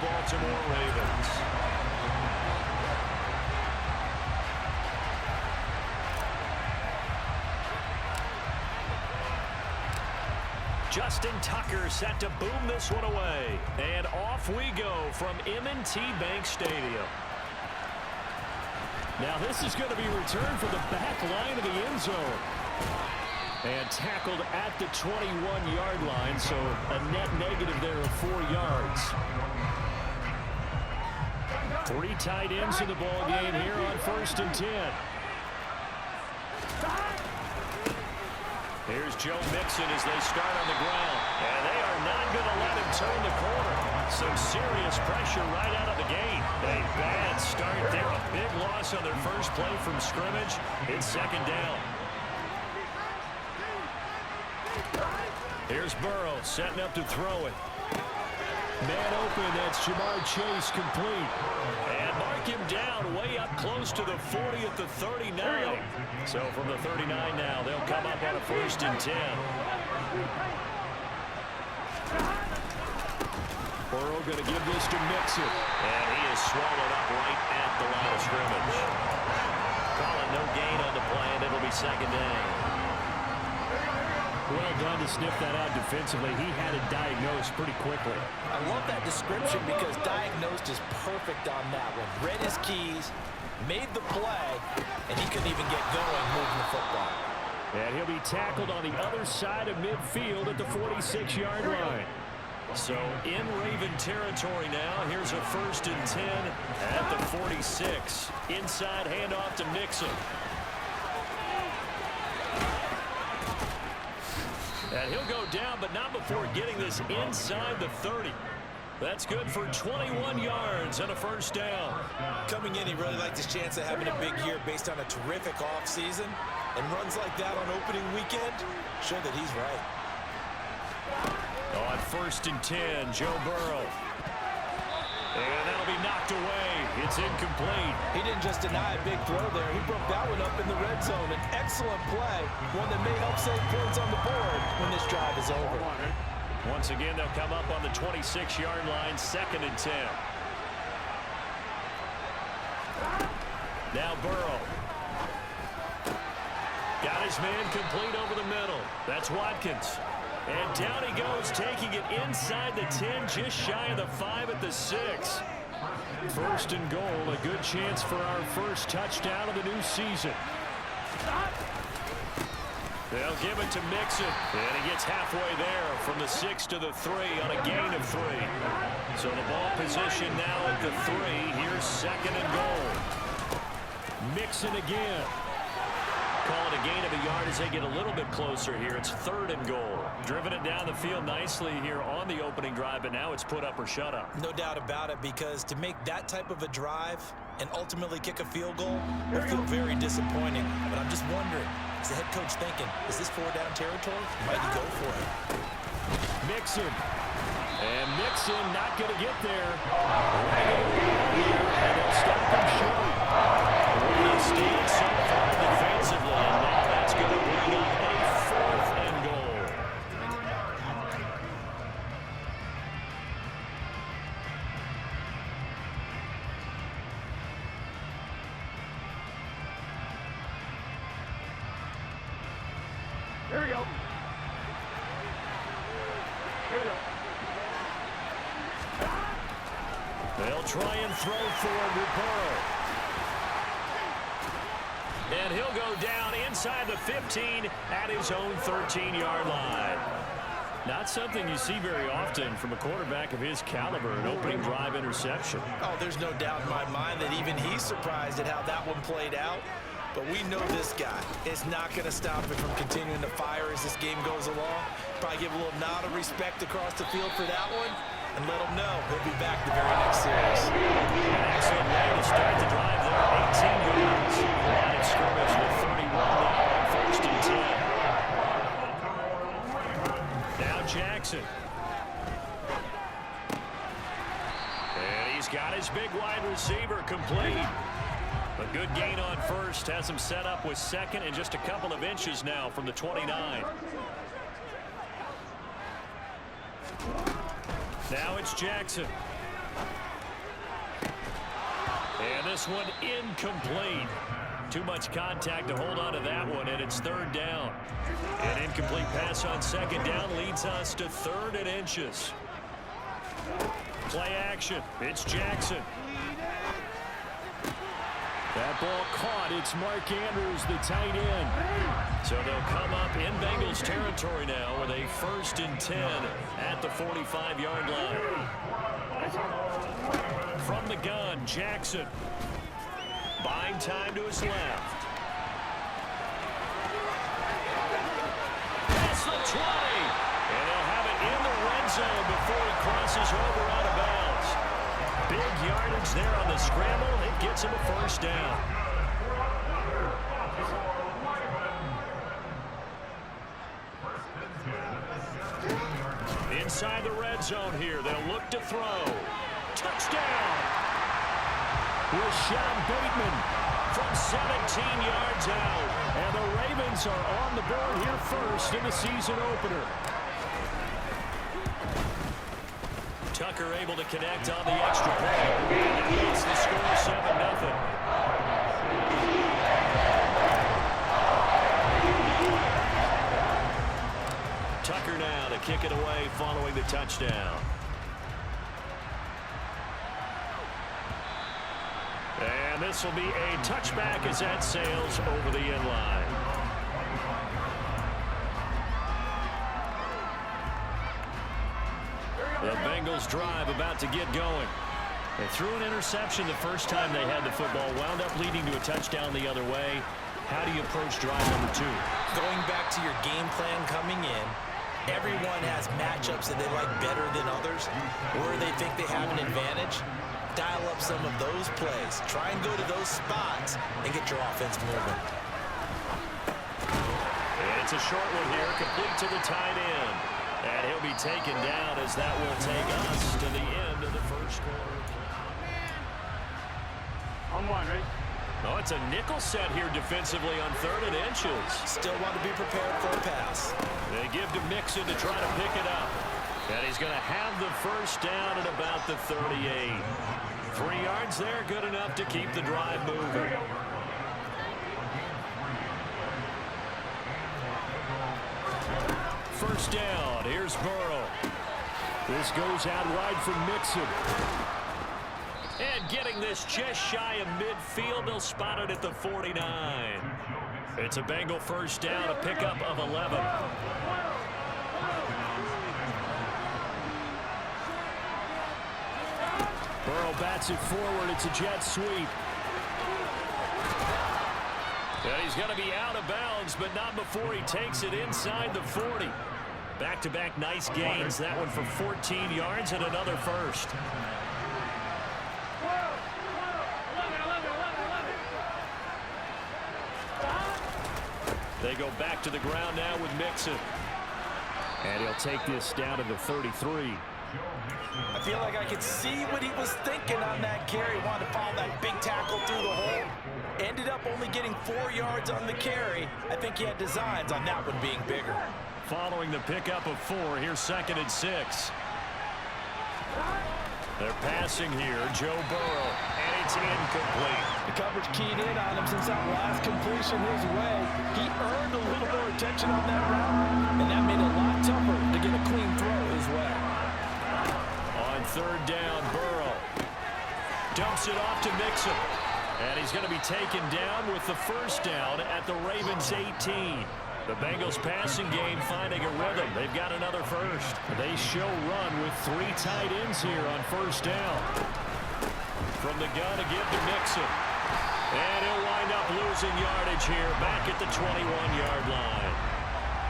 Baltimore Ravens. Justin Tucker set to boom this one away. And off we go from M&T Bank Stadium. Now this is going to be returned from the back line of the end zone. And tackled at the 21-yard line, so a net negative there of 4 yards. 3 tight ends in the ball game here on 1st and 10. Here's Joe Mixon as they start on the ground. And they are not going to let him turn the corner. Some serious pressure right out of the gate. A bad start there. A big loss on their first play from scrimmage. It's 2nd down. Here's Burrow setting up to throw it. Man open, that's Jamar Chase complete. And mark him down way up close to the 40 at the 39. So from the 39 now, they'll come up on a 1st and 10. Burrow going to give this to Mixon. And he is swallowed up right at the line of scrimmage. Calling no gain on the play, and it'll be 2nd down. Well done to sniff that out defensively. He had it diagnosed pretty quickly. I love that description because diagnosed is perfect on that one. Read his keys, made the play, and he couldn't even get going moving the football. And he'll be tackled on the other side of midfield at the 46-yard line. So in Raven territory now. Here's a 1st and 10 at the 46. Inside handoff to Mixon. And he'll go down, but not before getting this inside the 30. That's good for 21 yards and a 1st down. Coming in, he really liked his chance of having a big year based on a terrific offseason. And runs like that on opening weekend show that he's right. On 1st and 10, Joe Burrow. And that'll be knocked away. It's incomplete. He didn't just deny a big throw there. He broke that one up in the red zone. An excellent play. One that may help save points on the board when this drive is over. Once again, they'll come up on the 26-yard line, 2nd and 10. Now Burrow. Got his man complete over the middle. That's Watkins. And down he goes, taking it inside the 10, just shy of the 5 at the 6. 1st and goal, a good chance for our first touchdown of the new season. They'll give it to Mixon, and he gets halfway there from the 6 to the 3 on a gain of 3. So the ball position now at the 3. Here's 2nd and goal. Mixon again. Call it a gain of a yard as they get a little bit closer here. It's 3rd and goal. Driven it down the field nicely here on the opening drive, but now it's put up or shut up. No doubt about it, because to make that type of a drive and ultimately kick a field goal will feel very disappointing. But I'm just wondering, is the head coach thinking, is this 4-down territory? Might he go for it? Mixon. And Mixon not going to get there. And they'll stop him short. He's stayed so far defensively, and now that's going to bring up a 4th and goal. Here we go. Here we go. They'll try and throw forward with Burrow. And he'll go down inside the 15 at his own 13-yard line. Not something you see very often from a quarterback of his caliber, an opening drive interception. Oh, there's no doubt in my mind that even he's surprised at how that one played out. But we know this guy is not going to stop him from continuing to fire as this game goes along. Probably give a little nod of respect across the field for that one, and let him know he'll be back the very next series. An excellent way to start the drive there. 18 yards. Line of scrimmage with 31 now on 1st and 10. Now Jackson. And he's got his big wide receiver complete. A good gain on 1st. Has him set up with 2nd and just a couple of inches now from the 29. Now it's Jackson. And this one incomplete. Too much contact to hold on to that one, and it's third down. An incomplete pass on second down leads us to 3rd and inches. Play action. It's Jackson. That ball caught. It's Mark Andrews, the tight end. So they'll come up in Bengals territory now with a 1st and 10 at the 45-yard line. From the gun, Jackson. Buying time to his left. That's the 20. And they'll have it in the red zone before he crosses over out of bounds. Big yardage there on the scramble. It gets him a 1st down. Inside the red zone here. They'll look to throw. Touchdown! Rashad Bateman from 17 yards out. And the Ravens are on the board here first in the season opener. Tucker able to connect on the extra point. And leads the score 7-0. Tucker now to kick it away following the touchdown. And this will be a touchback as that sails over the end line. The Bengals drive about to get going. They threw an interception the first time they had the football, wound up leading to a touchdown the other way. How do you approach drive number 2? Going back to your game plan coming in, everyone has matchups that they like better than others, where they think they have an advantage. Dial up some of those plays. Try and go to those spots and get your offense moving. And it's a short one here, complete to the tight end. And he'll be taken down as that will take us to the end of the first quarter. On 1, ready? Oh, it's a nickel set here defensively on 3rd and inches. Still want to be prepared for a pass. They give to Mixon to try to pick it up. And he's going to have the 1st down at about the 38. 3 yards there, good enough to keep the drive moving. First down, here's Burrow. This goes out wide from Mixon. And getting this just shy of midfield, they'll spot it at the 49. It's a Bengal 1st down, a pickup of 11. Burrow bats it forward. It's a jet sweep. And he's going to be out of bounds, but not before he takes it inside the 40. Back-to-back nice gains. That one for 14 yards and another 1st. They go back to the ground now with Mixon. And he'll take this down to the 33. I feel like I could see what he was thinking on that carry. Wanted to follow that big tackle through the hole. Ended up only getting 4 yards on the carry. I think he had designs on that one being bigger. Following the pickup of 4, here's 2nd and 6. They're passing here, Joe Burrow, and it's incomplete. The coverage keyed in on him since that last completion his way. He earned a little more attention on that route, and that made it a lot tougher to get a clean throw his way. On 3rd down, Burrow dumps it off to Mixon. And he's going to be taken down with the 1st down at the Ravens 18. The Bengals passing game finding a rhythm. They've got another 1st. They show run with 3 tight ends here on 1st down. From the gun to give to Mixon. And he'll wind up losing yardage here back at the 21-yard line.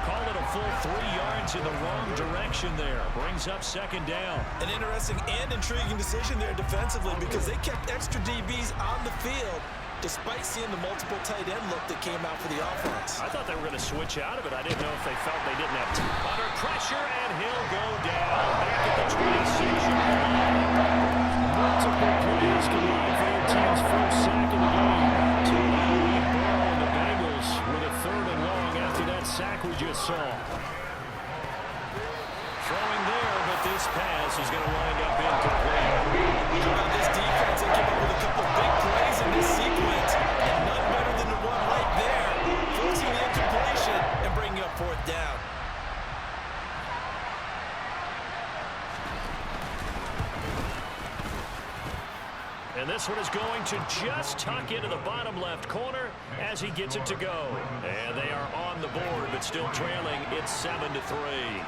Call it a full 3 yards in the wrong direction there. Brings up 2nd down. An interesting and intriguing decision there defensively because they kept extra DBs on the field despite seeing the multiple tight end look that came out for the offense. I thought they were going to switch out of it. I didn't know if they felt they didn't have time. Under pressure, and he'll go down back at the 26-yard line. Multiple plays combined for their team's first sack of the game. To now lead Burrow and the Bengals with a 3rd and long after that sack we just saw. Throwing there, but this pass is going to wind up incomplete. And this one is going to just tuck into the bottom left corner as he gets it to go. And they are on the board, but still trailing. It's 7-3.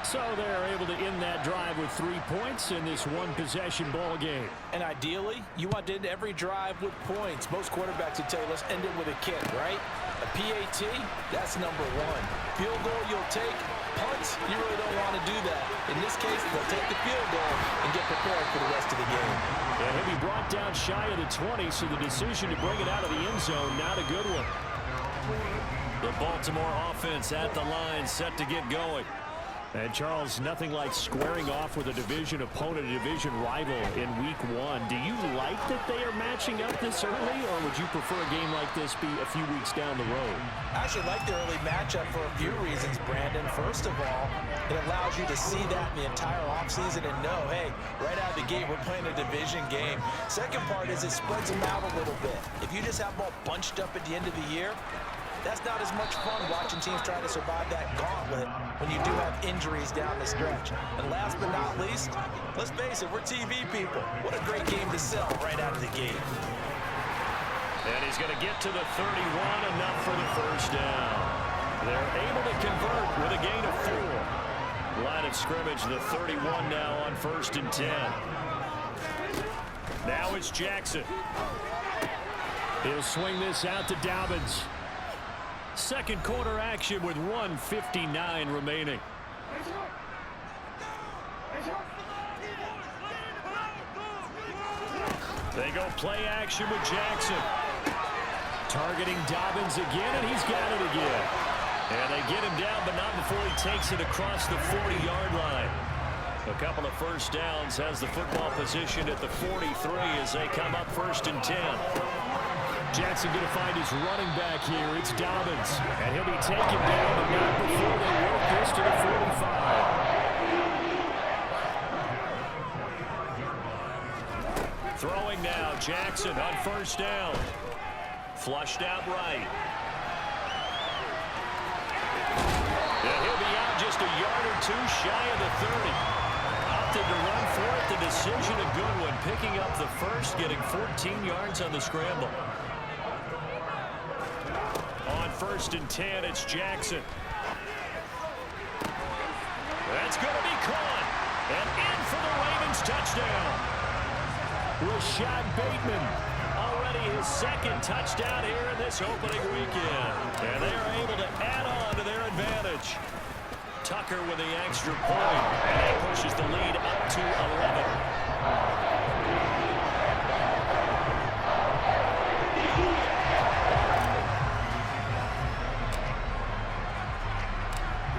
So they're able to end that drive with 3 points in this one-possession ball game. And ideally, you want to end every drive with points. Most quarterbacks would tell you, let's end it with a kick, right? A PAT, that's number one. Field goal you'll take. Punts, you really don't want to do that. In this case, they'll take the field goal and get prepared for the rest of the game. And he'll be brought down shy of the 20, so the decision to bring it out of the end zone, not a good one. The Baltimore offense at the line, set to get going. And, Charles, nothing like squaring off with a division opponent, a division rival in Week 1. Do you like that they are matching up this early, or would you prefer a game like this be a few weeks down the road? I actually like the early matchup for a few reasons, Brandon. First of all, it allows you to see that in the entire offseason and know, hey, right out of the gate, we're playing a division game. Second part is it spreads them out a little bit. If you just have them all bunched up at the end of the year, that's not as much fun watching teams try to survive that gauntlet when you do have injuries down the stretch. And last but not least, let's face it, we're TV people. What a great game to sell right out of the gate. And he's going to get to the 31, enough for the first down. They're able to convert with a gain of 4. Line of scrimmage, the 31 now on 1st and 10. Now it's Jackson. He'll swing this out to Dobbins. Second quarter action with 1:59 remaining. They go play action with Jackson. Targeting Dobbins again, and he's got it again. And they get him down, but not before he takes it across the 40-yard line. A couple of first downs, has the football position at the 43 as they come up 1st and 10. Jackson going to find his running back here. It's Dobbins. And he'll be taken down, but not before they work this to the 45. Throwing now, Jackson on 1st down. Flushed out right. And he'll be out just a yard or two shy of the 30. Opted to run for it. The decision a good one. Picking up the first, getting 14 yards on the scramble. On 1st and 10, it's Jackson. That's going to be caught. And in for the Ravens touchdown. Rashad Bateman, already his 2nd touchdown here in this opening weekend. And they are able to add on to their advantage. Tucker with the extra point. And that pushes the lead up to 11.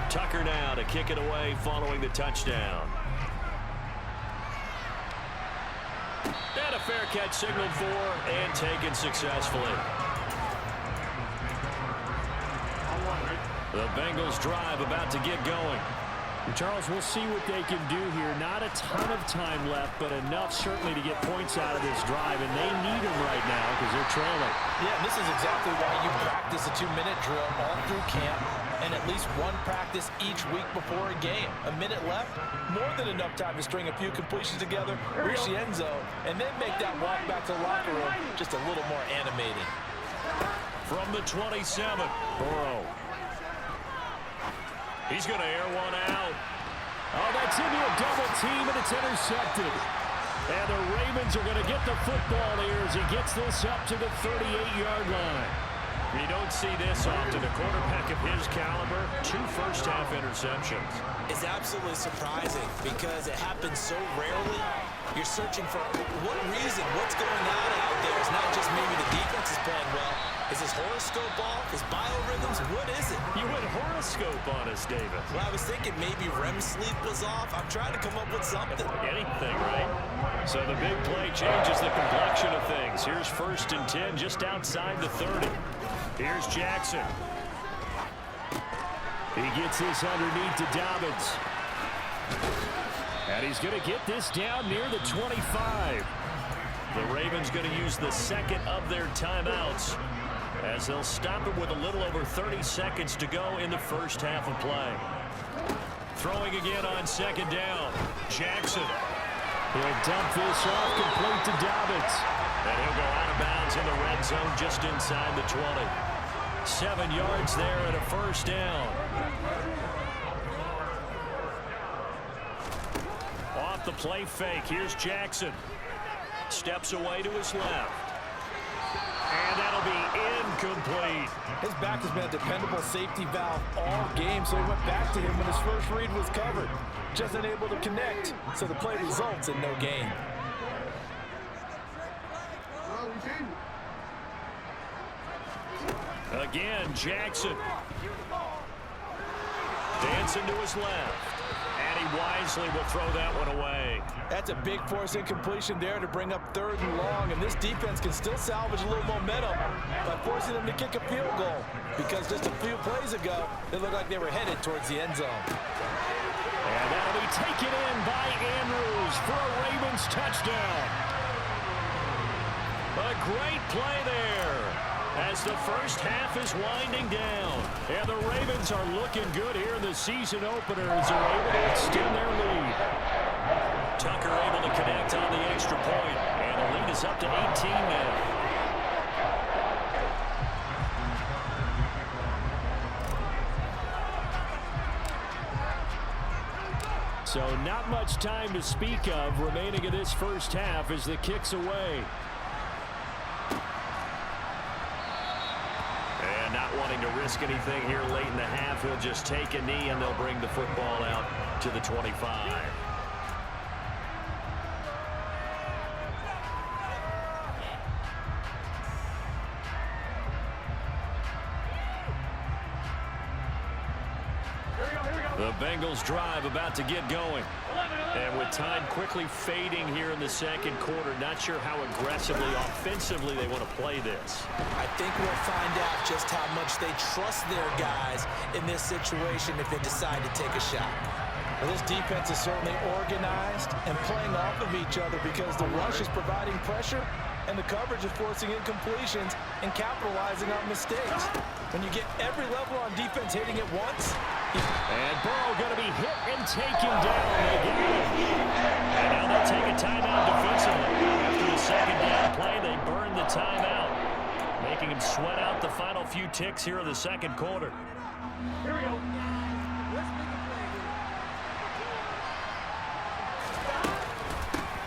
Tucker now to kick it away following the touchdown. And a fair catch signaled for and taken successfully. The Bengals drive about to get going. And Charles, we'll see what they can do here. Not a ton of time left, but enough certainly to get points out of this drive, and they need them right now because they're trailing. Yeah, this is exactly why you practice a 2-minute drill all through camp and at least one practice each week before a game. A minute left, more than enough time to string a few completions together, reach the end zone, and then make that walk back to the locker room just a little more animating. From the 27, Burrow. He's going to air one out. Oh, that's into a double team, and it's intercepted. And the Ravens are going to get the football here as he gets this up to the 38-yard line. You don't see this often. A quarterback of his caliber, 2 first-half interceptions. It's absolutely surprising because it happens so rarely. You're searching for what reason, what's going on out there. It's not just maybe the defense is playing well. Is his horoscope off? His biorhythms? What is it? You went horoscope on us, David. Well, I was thinking maybe REM sleep was off. I'm trying to come up with something. Anything, right? So the big play changes the complexion of things. Here's 1st and 10 just outside the 30. Here's Jackson. He gets this underneath to Dobbins. And he's going to get this down near the 25. The Ravens going to use the second of their timeouts as they'll stop it with a little over 30 seconds to go in the first half of play. Throwing again on 2nd down. Jackson. He'll dump this off complete to Dobbins. And he'll go out of bounds in the red zone just inside the 20. 7 yards there and a first down. Off the play fake. Here's Jackson. Steps away to his left. And that'll be incomplete. His back has been a dependable safety valve all game, so he went back to him when his first read was covered. Just unable to connect, so the play results in no gain. Again, Jackson. Dancing to his left. And he wisely will throw that one away. That's a big force incompletion there to bring up 3rd and long, and this defense can still salvage a little momentum by forcing them to kick a field goal, because just a few plays ago, they looked like they were headed towards the end zone. And that'll be taken in by Andrews for a Ravens touchdown. A great play there as the first half is winding down. And the Ravens are looking good here in the season opener as they're able to extend their lead. Tucker able to connect on the extra point, and the lead is up to 18 now. So not much time to speak of remaining in this first half as the kick's away. And not wanting to risk anything here late in the half, he'll just take a knee and they'll bring the football out to the 25. The Bengals drive about to get going. And with time quickly fading here in the second quarter, not sure how aggressively, offensively they want to play this. I think we'll find out just how much they trust their guys in this situation if they decide to take a shot. Well, this defense is certainly organized and playing off of each other because the rush is providing pressure and the coverage is forcing incompletions and capitalizing on mistakes. When you get every level on defense hitting it once. And Burrow going to be hit and taken down. They get him. And now they'll take a timeout defensively. After the second down play, they burn the timeout, making him sweat out the final few ticks here in the second quarter. Here we go.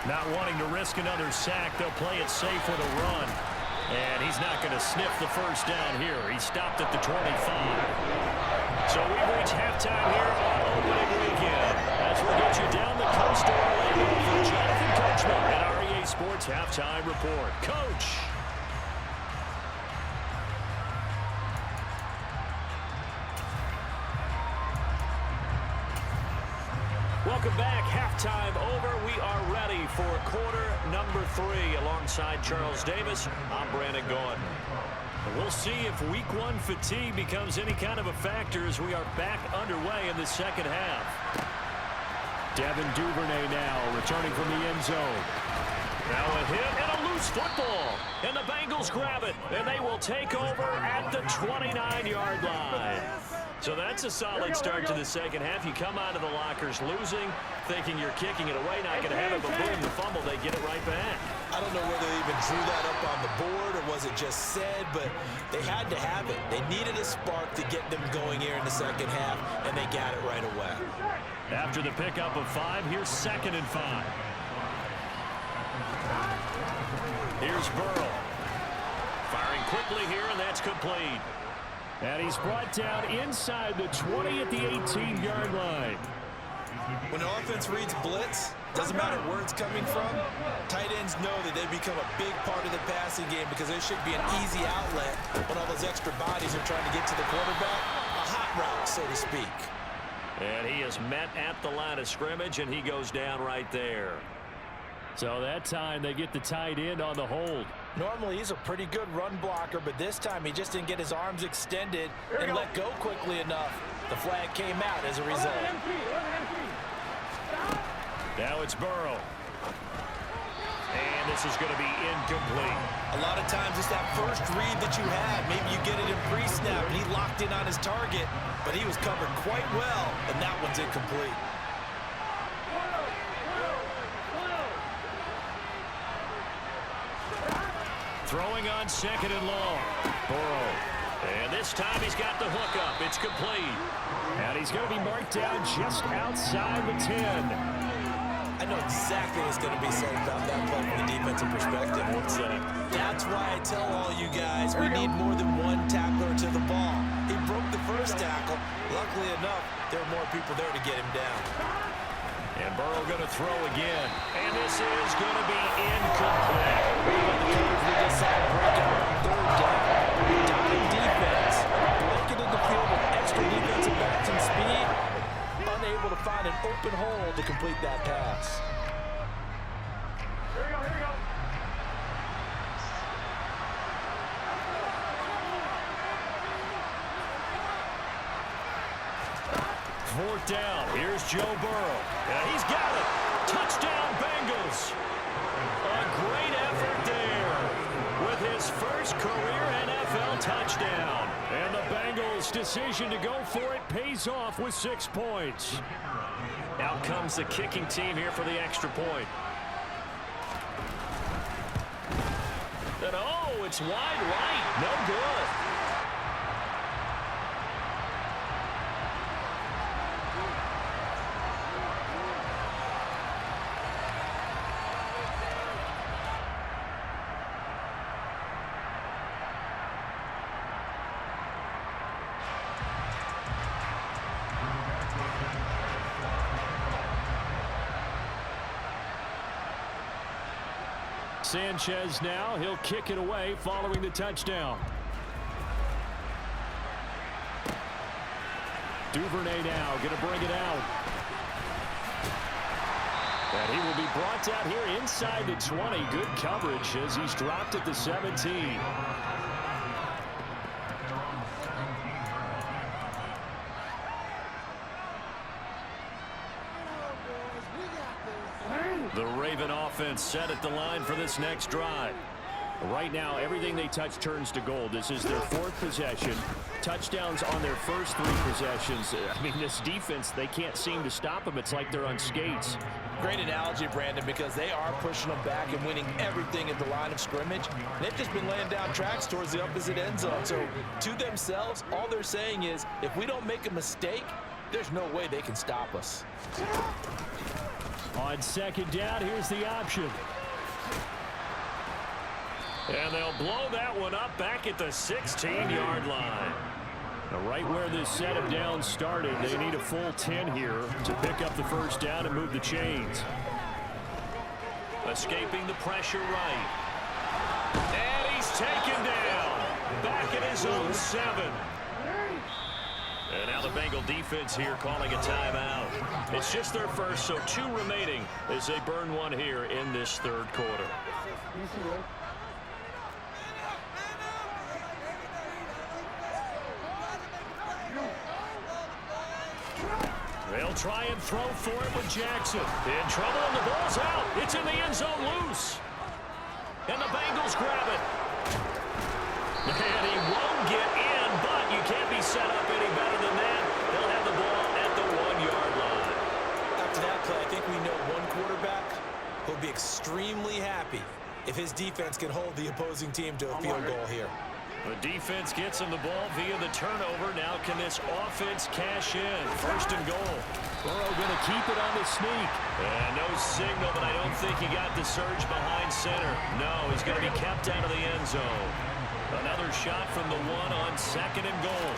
Not wanting to risk another sack, they'll play it safe with a run. And he's not going to sniff the first down here. He stopped at the 25. So we've reached halftime here on opening weekend. As we'll get you down the coast to Orlando for Jonathan Coachman at REA Sports Halftime Report. Coach. Welcome back. Halftime over. We are ready for quarter number 3. Alongside Charles Davis, I'm Brandon Gordon. We'll see if week 1 fatigue becomes any kind of a factor as we are back underway in the second half. Devin Duvernay now returning from the end zone. Now a hit and a loose football. And the Bengals grab it. And they will take over at the 29-yard line. So that's a solid start to the second half. You come out of the lockers losing, thinking you're kicking it away, not going to have it, but boom, the fumble, they get it right back. I don't know whether they even drew that up on the board or was it just said, but they had to have it. They needed a spark to get them going here in the second half, and they got it right away. After the pickup of 5, here's 2nd and 5. Here's Burrow. Firing quickly here, and that's complete. And he's brought down inside the 20 at the 18-yard line. When the offense reads blitz, doesn't matter where it's coming from, tight ends know that they become a big part of the passing game because there should be an easy outlet when all those extra bodies are trying to get to the quarterback. A hot route, so to speak. And he is met at the line of scrimmage, and he goes down right there. So that time they get the tight end on the hold. Normally he's a pretty good run blocker, but this time he just didn't get his arms extended and let go quickly enough. The flag came out as a result. Now it's Burrow. And this is going to be incomplete. A lot of times it's that first read that you had. Maybe you get it in pre-snap and he locked in on his target, but he was covered quite well, and that one's incomplete. Throwing on second and long. Burrow. And this time he's got the hook up. It's complete. And he's going to be marked down just outside the 10. I know exactly what's going to be said about that play from the defensive perspective. What's that? That's why I tell all you guys we need more than one tackler to the ball. He broke the first tackle. Luckily enough, there are more people there to get him down. And Burrow going to throw again. And this is going to be incomplete. We just saw a breakout on third down. Dotting defense. Blanketed the field with extra defensive backs and speed. Unable to find an open hole to complete that pass. Here we go, here we go. Fourth down. Here's Joe Burrow. And he's got it. Touchdown, Bengals. A great effort there with his first career NFL touchdown. And the Bengals' decision to go for it pays off with 6 points. Out comes the kicking team here for the extra point. And oh, it's wide right. No good. Sanchez now, he'll kick it away following the touchdown. Duvernay now going to bring it out. And he will be brought out here inside the 20. Good coverage as he's dropped at the 17. The Raven offense set at the line for this next drive. Right now, everything they touch turns to gold. This is their 4th possession. Touchdowns on their first 3 possessions. I mean, this defense, they can't seem to stop them. It's like they're on skates. Great analogy, Brandon, because they are pushing them back and winning everything at the line of scrimmage. They've just been laying down tracks towards the opposite end zone. So, to themselves, all they're saying is, if we don't make a mistake, there's no way they can stop us. On second down, here's the option. And they'll blow that one up back at the 16-yard line. Now, right where this set of downs started, they need a full 10 here to pick up the first down and move the chains. Escaping the pressure right. And he's taken down. Back at his own 7. And now the Bengal defense here calling a timeout. It's just their first, so 2 remaining as they burn one here in this third quarter. They'll try and throw for it with Jackson. In trouble, and the ball's out. It's in the end zone loose. And the Bengals grab it. And he won't get in, but you can't be set up any better than that. They'll have the ball at the 1-yard line. After that play, I think we know one quarterback will be extremely happy if his defense can hold the opposing team to a field goal here. The defense gets him the ball via the turnover. Now can this offense cash in? First and goal. Burrow going to keep it on the sneak. And no signal, but I don't think he got the surge behind center. No, he's going to be kept out of the end zone. Another shot from the 1 on second and goal.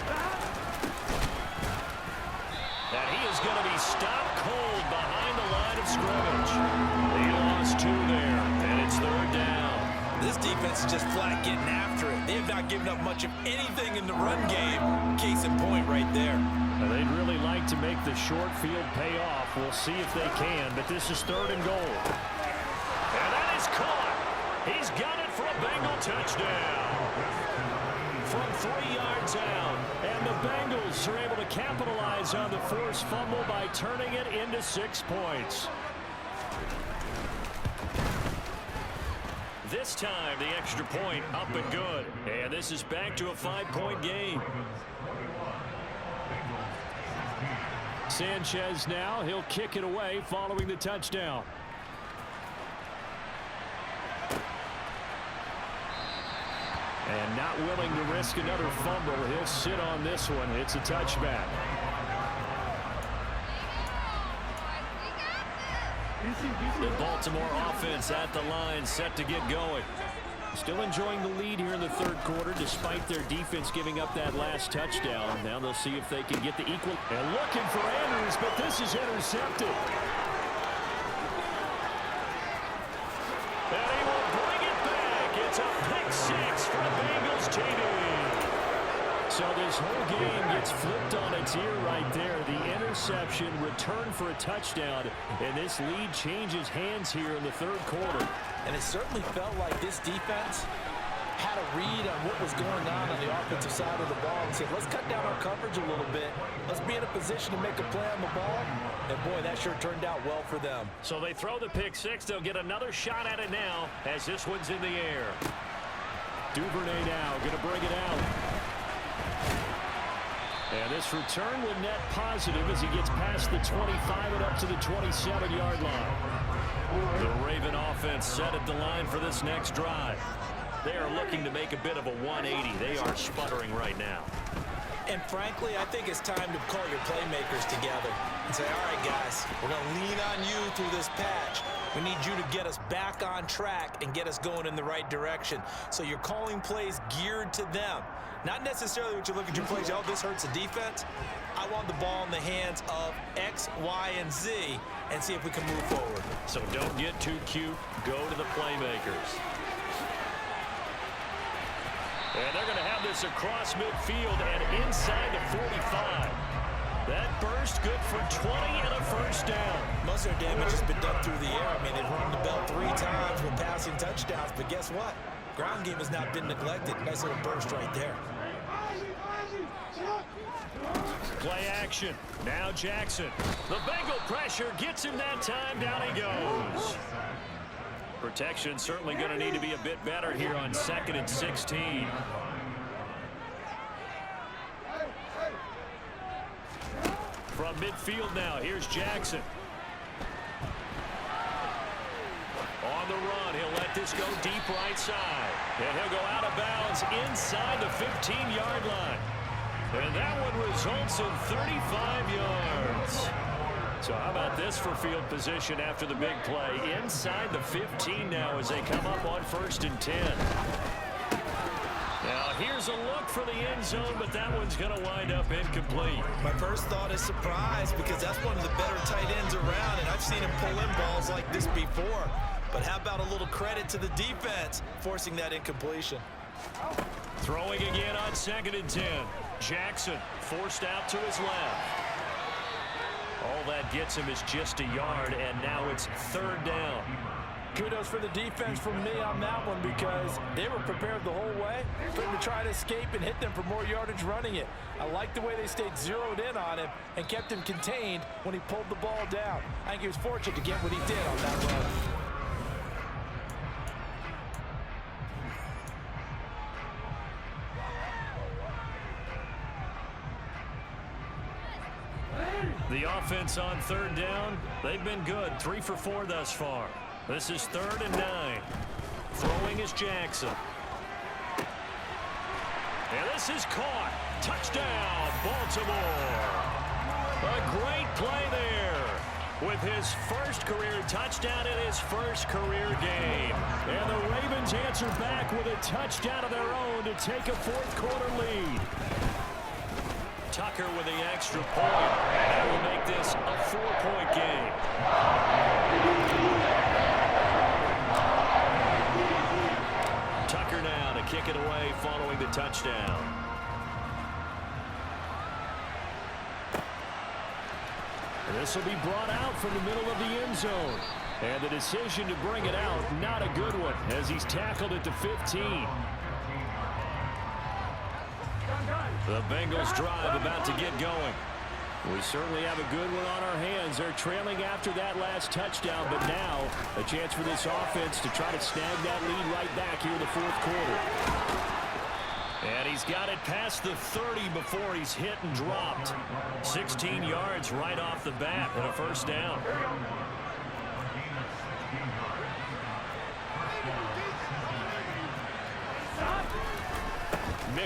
And he is going to be stopped cold behind the line of scrimmage. He lost 2 there, and it's third down. This defense is just flat getting after it. They have not given up much of anything in the run game. Case in point right there. Now, they'd really like to make the short field pay off. We'll see if they can, but this is third and goal. And that is caught. He's got it for a Bengal touchdown. From 3 yards out. And the Bengals are able to capitalize on the forced fumble by turning it into 6 points. This time, the extra point up and good. And this is back to a 5-point game. Sanchez now, he'll kick it away following the touchdown. And not willing to risk another fumble. He'll sit on this one. It's a touchback. The Baltimore offense at the line, set to get going. Still enjoying the lead here in the third quarter, despite their defense giving up that last touchdown. Now they'll see if they can get the equal. And looking for Andrews, but this is intercepted. And he will bring it back. It's a pick six for the Bengals TD. So this whole game gets flipped on its ear right there. The interception, return for a touchdown, and this lead changes hands here in the third quarter. And it certainly felt like this defense had a read on what was going on the offensive side of the ball and said, let's cut down our coverage a little bit. Let's be in a position to make a play on the ball. And, boy, that sure turned out well for them. So they throw the pick six. They'll get another shot at it now as this one's in the air. Duvernay now going to bring it out. And this return will net positive as he gets past the 25 and up to the 27-yard line. The Raven offense set at the line for this next drive. They are looking to make a bit of a 180. They are sputtering right now. And frankly, I think it's time to call your playmakers together and say, all right, guys, we're going to lean on you through this patch. We need you to get us back on track and get us going in the right direction. So you're calling plays geared to them. Not necessarily what you look at your plays, oh, this hurts the defense. I want the ball in the hands of X, Y, and Z and see if we can move forward. So don't get too cute. Go to the playmakers. And they're going to have this across midfield and inside the 45. That burst good for 20 and a first down. Most of their damage has been done through the air. I mean, they've run the bell 3 times with passing touchdowns, but guess what? Ground game has not been neglected. Nice little burst right there. Play action. Now Jackson. The Bengal pressure gets him that time. Down he goes. Protection certainly going to need to be a bit better here on 2nd and 16. From midfield now, here's Jackson. On the run, he'll let this go deep right side. And he'll go out of bounds inside the 15-yard line. And that one results in 35 yards. So how about this for field position after the big play? Inside the 15 now as they come up on 1st and 10. Now here's a look for the end zone, but that one's going to wind up incomplete. My first thought is surprise because that's one of the better tight ends around, and I've seen him pull in balls like this before. But how about a little credit to the defense forcing that incompletion? Throwing again on 2nd and 10. Jackson forced out to his left. All that gets him is just a yard, and now it's 3rd down. Kudos for the defense from me on that one because they were prepared the whole way for him to try to escape and hit them for more yardage running it. I like the way they stayed zeroed in on him and kept him contained when he pulled the ball down. I think he was fortunate to get what he did on that run. The offense on 3rd down, they've been good. 3 for 4 thus far. This is 3rd and 9. Throwing is Jackson. And this is caught. Touchdown, Baltimore. A great play there with his first career touchdown in his first career game. And the Ravens answer back with a touchdown of their own to take a 4th quarter lead. Tucker with the extra point. That will make this a 4-point game. Tucker now to kick it away following the touchdown. And this will be brought out from the middle of the end zone. And the decision to bring it out, not a good one, as he's tackled at the 15. The Bengals drive about to get going. We certainly have a good one on our hands. They're trailing after that last touchdown, but now a chance for this offense to try to snag that lead right back here in the 4th quarter. And he's got it past the 30 before he's hit and dropped. 16 yards right off the bat and a 1st down.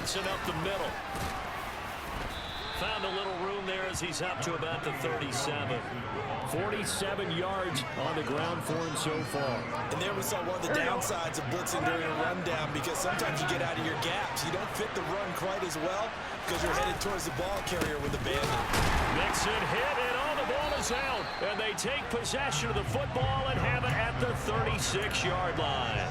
Mixon up the middle. Found a little room there as he's up to about the 37. 47 yards on the ground for him so far. And there we saw one of the downsides of blitzing during a rundown, because sometimes you get out of your gaps. You don't fit the run quite as well because you're headed towards the ball carrier with abandon. Mixon hit, and all the ball is out. And they take possession of the football and have it at the 36-yard line.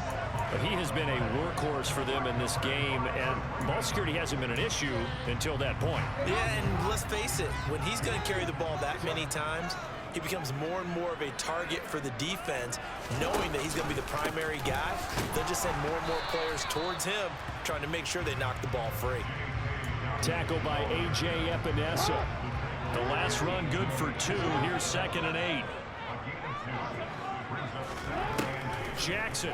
But he has been a workhorse for them in this game, and ball security hasn't been an issue until that point. Yeah, and let's face it, when he's going to carry the ball that many times, he becomes more and more of a target for the defense, knowing that he's going to be the primary guy. They'll just send more and more players towards him, trying to make sure they knock the ball free. Tackled by A.J. Epinesa. The last run good for 2. Here's 2nd and 8. Jackson.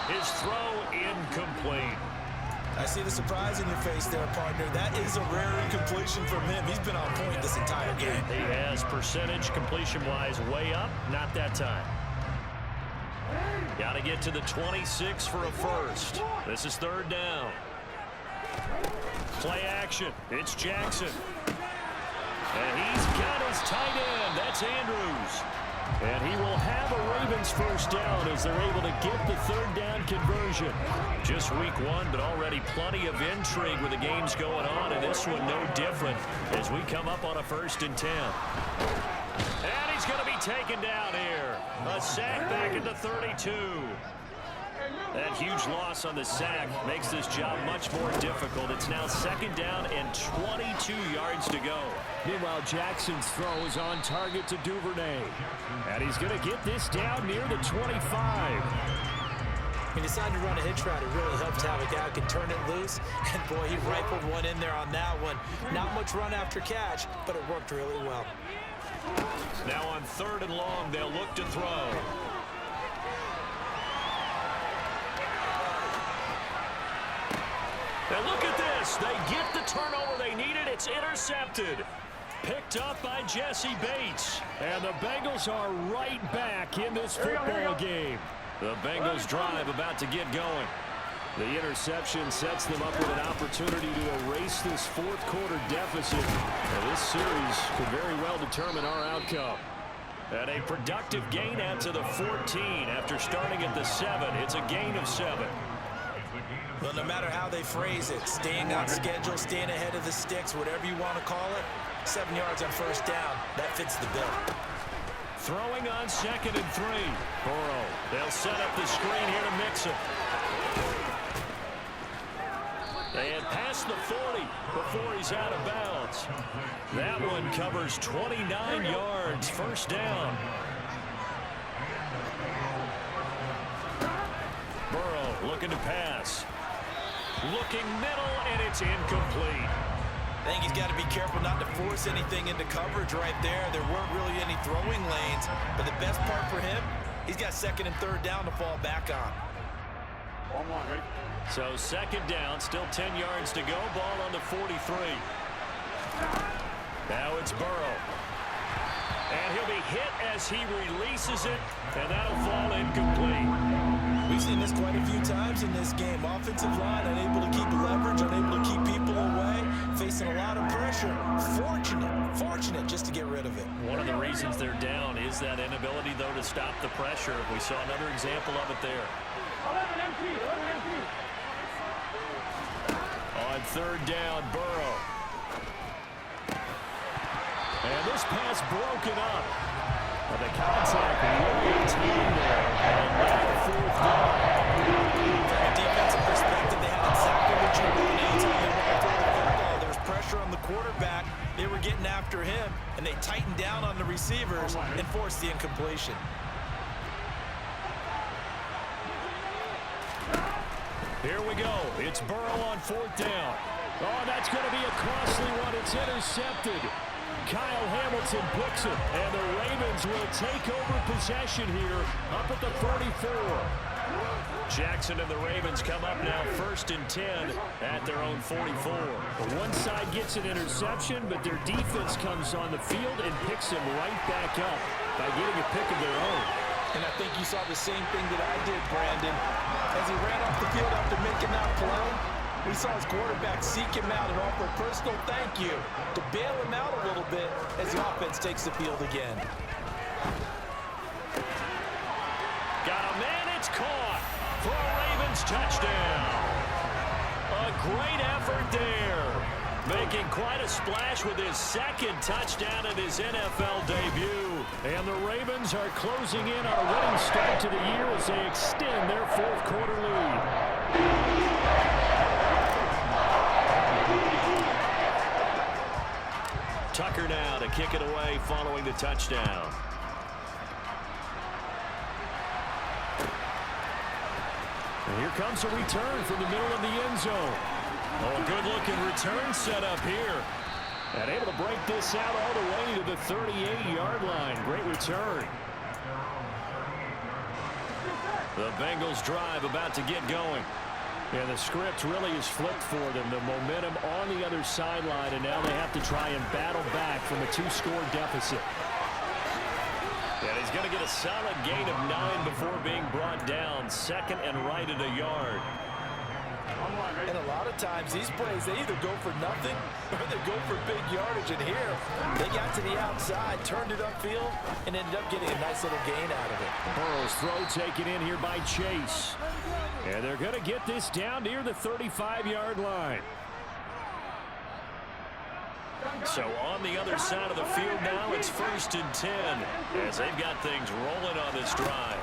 His throw incomplete. I see the surprise in your face there, partner. That is a rare incompletion from him. He's been on point this entire game. He has percentage completion-wise way up. Not that time. Got to get to the 26 for a first. This is 3rd down. Play action. It's Jackson. And he's got his tight end. That's Andrews. And he will have a Ravens first down as they're able to get the 3rd down conversion. Just week 1, but already plenty of intrigue with the games going on, and this one no different as we come up on a 1st and 10. And he's going to be taken down here. A sack back at the 32. That huge loss on the sack makes this job much more difficult. It's now 2nd down and 22 yards to go. Meanwhile, Jackson's throw is on target to Duvernay. And he's going to get this down near the 25. He decided to run a hitch route. It really helped to have a guy who could turn it loose. And, boy, he rifled one in there on that one. Not much run after catch, but it worked really well. Now on 3rd and long, they'll look to throw. And look at this. They get the turnover they needed. It's intercepted. Picked up by Jesse Bates. And the Bengals are right back in this football game. The Bengals drive about to get going. The interception sets them up with an opportunity to erase this 4th quarter deficit. And this series could very well determine our outcome. And a productive gain out to the 14 after starting at the 7. It's a gain of 7. Well, no matter how they phrase it, staying on schedule, staying ahead of the sticks, whatever you want to call it, 7 yards on 1st down, that fits the bill. Throwing on 2nd and 3. Burrow. They'll set up the screen here to Mixon. They had passed the 40 before he's out of bounds. That one covers 29 yards. 1st down. Burrow looking to pass. Looking middle, and it's incomplete. I think he's got to be careful not to force anything into coverage right there. There weren't really any throwing lanes, but the best part for him, he's got 2nd and 3rd down to fall back on. So 2nd down, still 10 yards to go. Ball on the 43. Now it's Burrow. And he'll be hit as he releases it, and that'll fall incomplete. We've seen this quite a few times in this game. Offensive line unable to keep leverage, unable to keep people away, facing a lot of pressure. Fortunate just to get rid of it. One of the reasons they're down is that inability, though, to stop the pressure. We saw another example of it there. 11 empty. On 3rd down, Burrow. And this pass broken up. But the contact really tied there. And now 4th down. From a defensive perspective, they had exactly what you wanted anytime they walked over the football. There was pressure on the quarterback. They were getting after him, and they tightened down on the receivers and forced the incompletion. Here we go. It's Burrow on 4th down. Oh, that's going to be a costly one. It's intercepted. Kyle Hamilton picks it, and the Ravens will take over possession here up at the 34. Jackson and the Ravens come up now 1st and 10 at their own 44. One side gets an interception, but their defense comes on the field and picks them right back up by getting a pick of their own. And I think you saw the same thing that I did, Brandon. As he ran off the field after making that play, we saw his quarterback seek him out and offer a personal thank you to bail him out a little bit as the offense takes the field again. Got a man, it's caught for a Ravens touchdown. A great effort there. Making quite a splash with his second touchdown in his NFL debut. And the Ravens are closing in on a winning start to the year as they extend their fourth quarter lead. Tucker now to kick it away following the touchdown. And here comes a return from the middle of the end zone. Oh, a good-looking return set up here. And able to break this out all the way to the 38-yard line. Great return. The Bengals drive about to get going. And the script really is flipped for them. The momentum on the other sideline, and now they have to try and battle back from a 2-score deficit. And he's going to get a solid gain of 9 before being brought down. Second and right at a yard. And a lot of times these plays, they either go for nothing or they go for big yardage. And here, they got to the outside, turned it upfield, and ended up getting a nice little gain out of it. Burrow's throw taken in here by Chase. And they're going to get this down near the 35-yard line. So on the other side of the field now, it's 1st and 10 as they've got things rolling on this drive.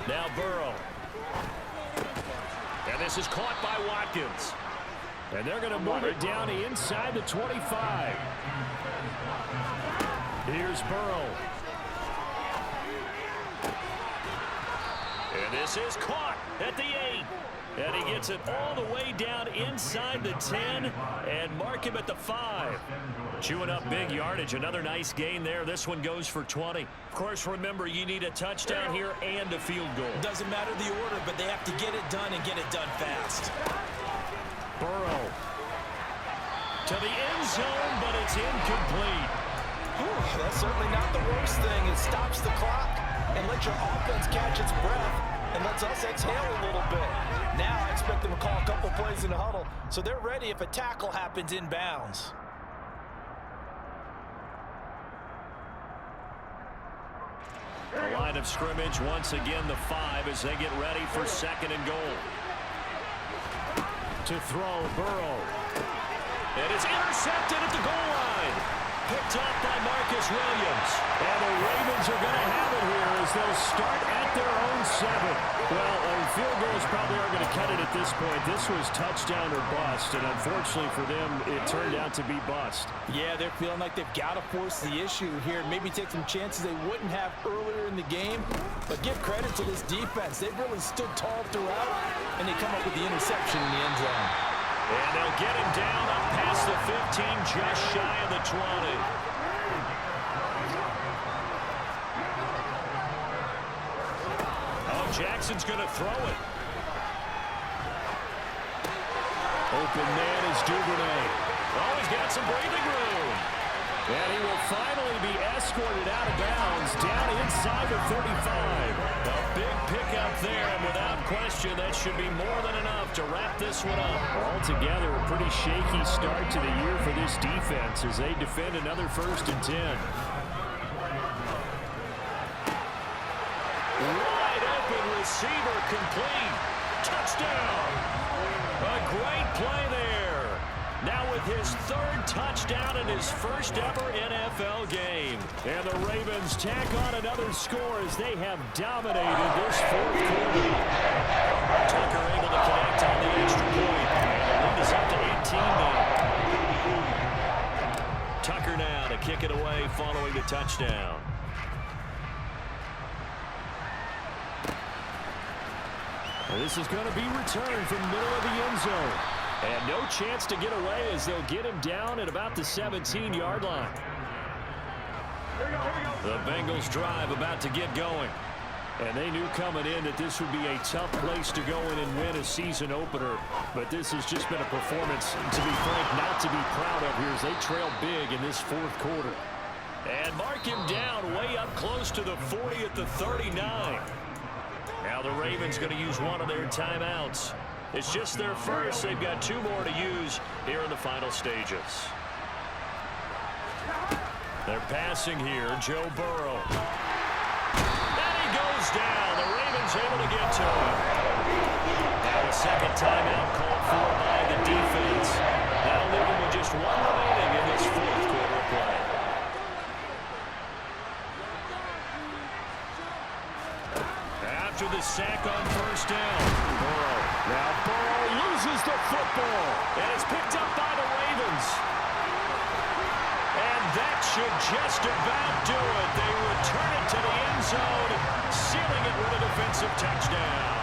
Now Burrow. And this is caught by Watkins. And they're going to move it down inside the 25. Here's Burrow. And this is caught at the 8. And he gets it all the way down inside the 10 and mark him at the 5. Chewing up big yardage. Another nice gain there. This one goes for 20. Of course, remember, you need a touchdown here and a field goal. Doesn't matter the order, but they have to get it done and get it done fast. Burrow to the end zone, but it's incomplete. Whew, that's certainly not the worst thing. It stops the clock and lets your offense catch its breath and lets us exhale a little bit. Now I expect them to call a couple plays in the huddle, so they're ready if a tackle happens inbounds. The line of scrimmage, once again, the 5 as they get ready for 2nd and goal. To throw, Burrow. And it's intercepted at the goal line. Picked up by Marcus Williams. And the Ravens are going to have it here as they'll start at their own 7. Well, field goals probably aren't going to cut it at this point. This was touchdown or bust, and unfortunately for them, it turned out to be bust. Yeah, they're feeling like they've got to force the issue here. Maybe take some chances they wouldn't have earlier in the game. But give credit to this defense. They've really stood tall throughout, and they come up with the interception in the end zone. And they'll get him down up past the 15, just shy of the 20. Oh, Jackson's going to throw it. Open man is Duvernay. Oh, he's got some breathing room. And he will finally be escorted out of bounds down inside the 35. A big pickup there, and without question, that should be more than enough to wrap this one up. Altogether, a pretty shaky start to the year for this defense as they defend another 1st and 10. Wide open receiver complete. Touchdown. A great play there. Now with his 3rd touchdown in his first ever NFL game. And the Ravens tack on another score as they have dominated this 4th quarter. Tucker able to connect on the extra point. And the lead is up to 18 now. Tucker now to kick it away following the touchdown. And this is going to be returned from the middle of the end zone. And no chance to get away as they'll get him down at about the 17-yard line. The Bengals drive about to get going. And they knew coming in that this would be a tough place to go in and win a season opener. But this has just been a performance, to be frank, not to be proud of here as they trail big in this 4th quarter. And mark him down way up close to the 40 at the 39. Now the Ravens going to use one of their timeouts. It's just their first. They've got 2 more to use here in the final stages. They're passing here. Joe Burrow. And he goes down. The Ravens able to get to him. Now a second timeout called for by the defense. That'll leave him with just 1 remaining in this 4th quarter of play. After the sack on first down, Burrow. Now Burrow loses the football. And it's picked up by the Ravens. And that should just about do it. They return it to the end zone, sealing it with a defensive touchdown.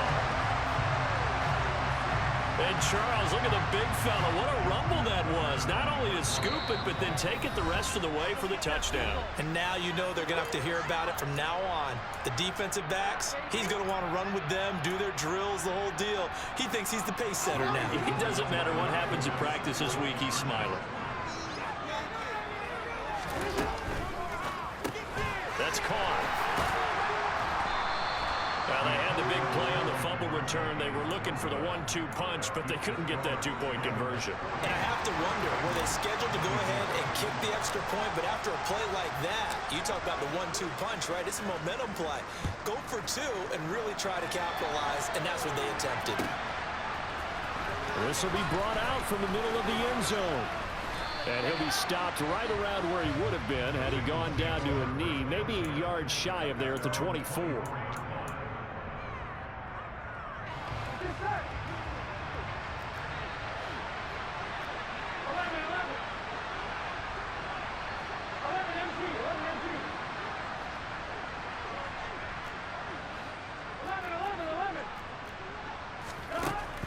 And Charles, look at the big fella. What a rumble that was. Not only to scoop it, but then take it the rest of the way for the touchdown. And now you know they're going to have to hear about it from now on. The defensive backs, he's going to want to run with them, do their drills, the whole deal. He thinks he's the pace setter now. It doesn't matter what happens at practice this week. He's smiling. That's caught. Well, they had the big play on the fumble return. They were looking for the 1-2 punch, but they couldn't get that 2-point conversion. And I have to wonder, were they scheduled to go ahead and kick the extra point, but after a play like that, you talk about the 1-2 punch, right? It's a momentum play. Go for 2 and really try to capitalize, and that's what they attempted. This will be brought out from the middle of the end zone. And he'll be stopped right around where he would have been had he gone down to a knee, maybe a yard shy of there at the 24.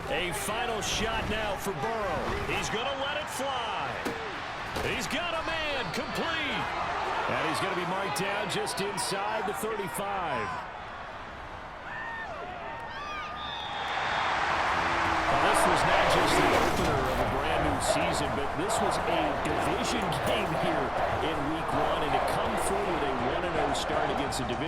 A final shot now for Burrow. He's going to let it fly. He's got a man complete. And he's going to be marked down just inside the 35. Well, this was not just the opener of a brand new season, but this was a division game here in week 1. And to come through with a 1-0 start against a division